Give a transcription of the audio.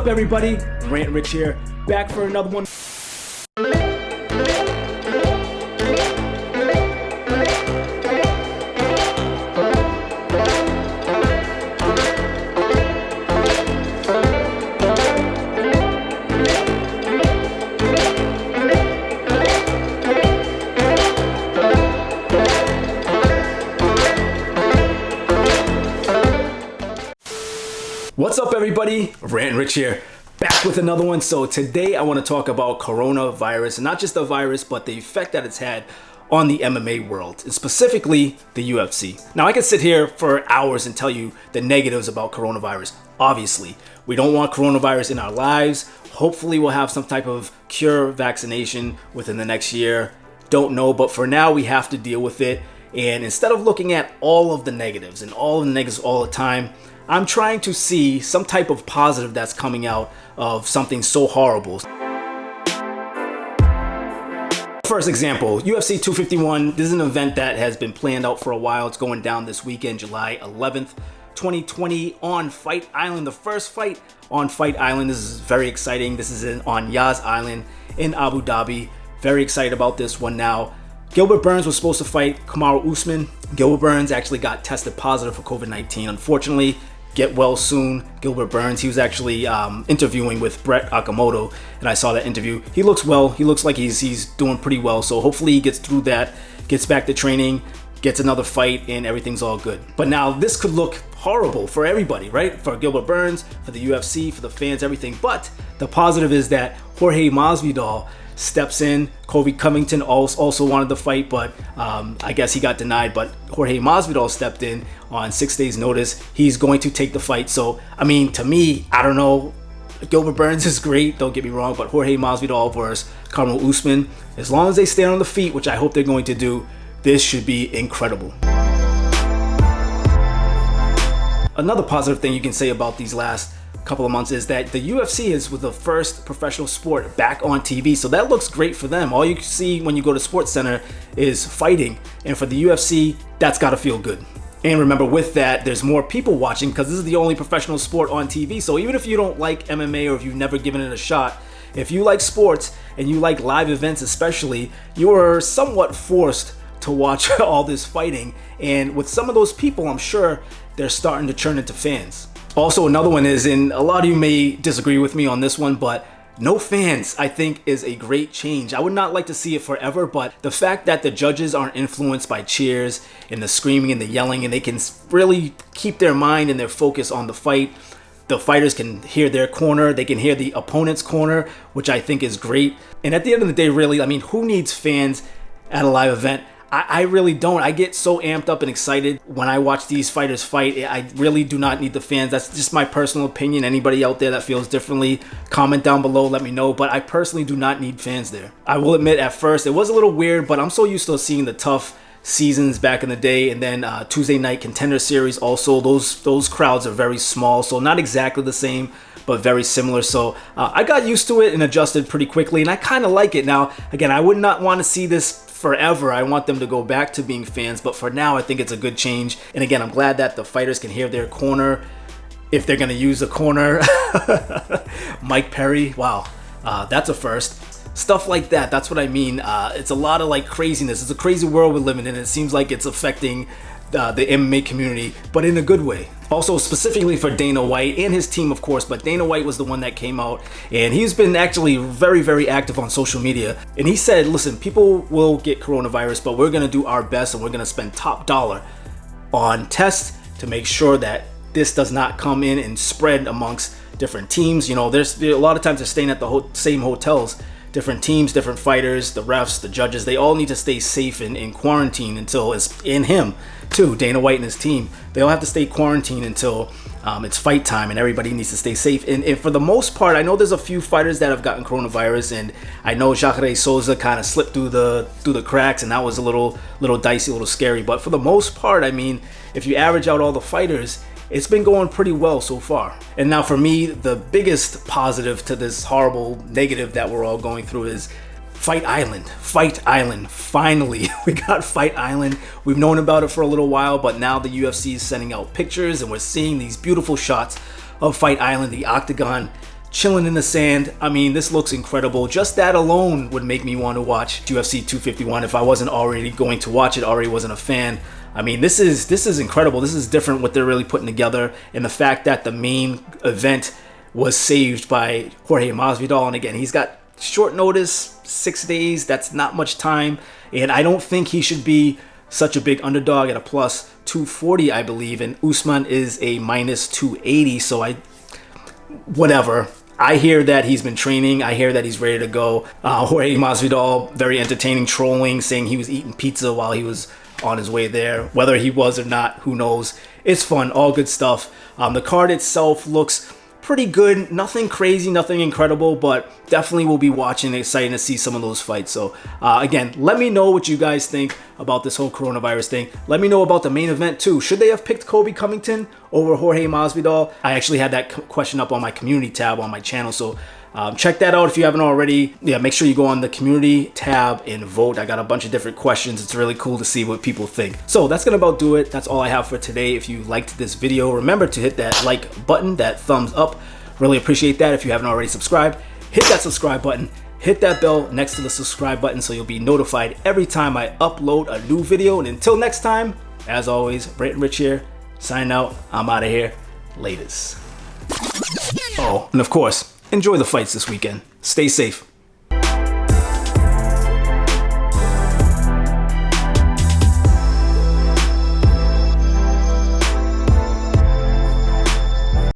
up, everybody? Rant Rich here, back for another one. What's up, everybody? Rant Rich here, back with another one. So today I want to talk about coronavirus, and not just the virus, but the effect that it's had on the MMA world, and specifically the UFC. Now, I could sit here for hours and tell you the negatives about coronavirus. Obviously, we don't want coronavirus in our lives. Hopefully, we'll have some type of cure vaccination within the next year. Don't know, but for now, we have to deal with it. And instead of looking at all of the negatives all the time, I'm trying to see some type of positive that's coming out of something so horrible. First example, UFC 251. This is an event that has been planned out for a while. It's going down this weekend, July 11th, 2020 on Fight Island. The first fight on Fight Island. This is very exciting. This is on Yas Island in Abu Dhabi. Very excited about this one now. Gilbert Burns was supposed to fight Kamaru Usman. Gilbert Burns actually got tested positive for COVID-19. Unfortunately, get well soon, Gilbert Burns. He was actually interviewing with Brett Okamoto, and I saw that interview. He looks well. He looks like he's doing pretty well. So hopefully he gets through that, gets back to training, gets another fight, and everything's all good. But now this could look horrible for everybody, right? For Gilbert Burns, for the UFC, for the fans, everything. But the positive is that Jorge Masvidal steps in. Kobe Covington also wanted to fight, but I guess he got denied. But Jorge Masvidal stepped in on 6 days' notice. He's going to take the fight. So, I mean, to me, I don't know. Gilbert Burns is great, don't get me wrong, but Jorge Masvidal versus Kamaru Usman, as long as they stay on the feet, which I hope they're going to do, this should be incredible. Another positive thing you can say about these last couple of months is that the UFC is with the first professional sport back on TV, so that looks great for them. All you see when you go to Sports Center is fighting, and for the UFC, that's got to feel good. And remember, with that, there's more people watching because this is the only professional sport on TV. So even if you don't like MMA or if you've never given it a shot, if you like sports and you like live events especially, you are somewhat forced to watch all this fighting. And with some of those people, I'm sure they're starting to turn into fans. Also, another one is, and a lot of you may disagree with me on this one, but no fans, I think, is a great change. I would not like to see it forever, but the fact that the judges aren't influenced by cheers and the screaming and the yelling, and they can really keep their mind and their focus on the fight. The fighters can hear their corner, they can hear the opponent's corner, which I think is great. And at the end of the day, really, I mean, who needs fans at a live event? I really don't. I get so amped up and excited when I watch these fighters fight. I really do not need the fans. That's just my personal opinion. Anybody out there that feels differently, comment down below, let me know. But I personally do not need fans there. I will admit, at first, it was a little weird, but I'm so used to seeing the tough seasons back in the day, and then Tuesday Night Contender Series also. Those crowds are very small, so not exactly the same, but very similar. So I got used to it and adjusted pretty quickly, and I kind of like it. Now, again, I would not want to see this forever. I want them to go back to being fans, but for now, I think it's a good change. And again, I'm glad that the fighters can hear their corner if they're going to use a corner. Mike Perry, wow, that's a first. Stuff like that, that's what I mean. It's a lot of like craziness. It's a crazy world we're living in. It seems like it's affecting the MMA community, but in a good way. Also, specifically for Dana White and his team, of course, but Dana White was the one that came out, and he's been actually very, very active on social media. And he said, listen, people will get coronavirus, but we're going to do our best, and we're going to spend top dollar on tests to make sure that this does not come in and spread amongst different teams. You know, there's a lot of times they're staying at the same hotels. Different teams, different fighters, the refs, the judges, they all need to stay safe in quarantine until it's in him too. Dana White and his team, they all have to stay quarantined until it's fight time, and everybody needs to stay safe. And for the most part, I know there's a few fighters that have gotten coronavirus, and I know Jacare Souza kind of slipped through the cracks, and that was a little dicey, a little scary. But for the most part, I mean, if you average out all the fighters, it's been going pretty well so far. And now for me, the biggest positive to this horrible negative that we're all going through is Fight Island. Fight Island. Finally, we got Fight Island. We've known about it for a little while, but now the UFC is sending out pictures, and we're seeing these beautiful shots of Fight Island, the octagon, chilling in the sand. I mean, this looks incredible. Just that alone would make me want to watch UFC 251 if I wasn't already going to watch it, already wasn't a fan. I mean, this is incredible. This is different what they're really putting together, and the fact that the main event was saved by Jorge Masvidal. And again, he's got short notice, 6 days. That's not much time, and I don't think he should be such a big underdog at a plus 240, I believe, and Usman is a minus 280. So whatever. I hear that he's been training. I hear that he's ready to go. Jorge Masvidal, very entertaining, trolling, saying he was eating pizza while he was on his way there. Whether he was or not, who knows? It's fun, all good stuff. The card itself looks pretty good. Nothing crazy, nothing incredible, but definitely will be watching. Excited to see some of those fights. So again, let me know what you guys think about this whole coronavirus thing. Let me know about the main event too. Should they have picked Colby Covington over Jorge Masvidal? I actually had that question up on my community tab on my channel, so check that out if you haven't already. Yeah, make sure you go on the community tab and vote. I got a bunch of different questions. It's really cool to see what people think. So that's gonna about do it. That's all I have for today. If you liked this video, remember to hit that like button, that thumbs up. Really appreciate that. If you haven't already subscribed, hit that subscribe button. Hit that bell next to the subscribe button so you'll be notified every time I upload a new video. And until next time, as always, Brayton Rich here, signing out. I'm out of here. Laters. Oh, and of course, enjoy the fights this weekend. Stay safe.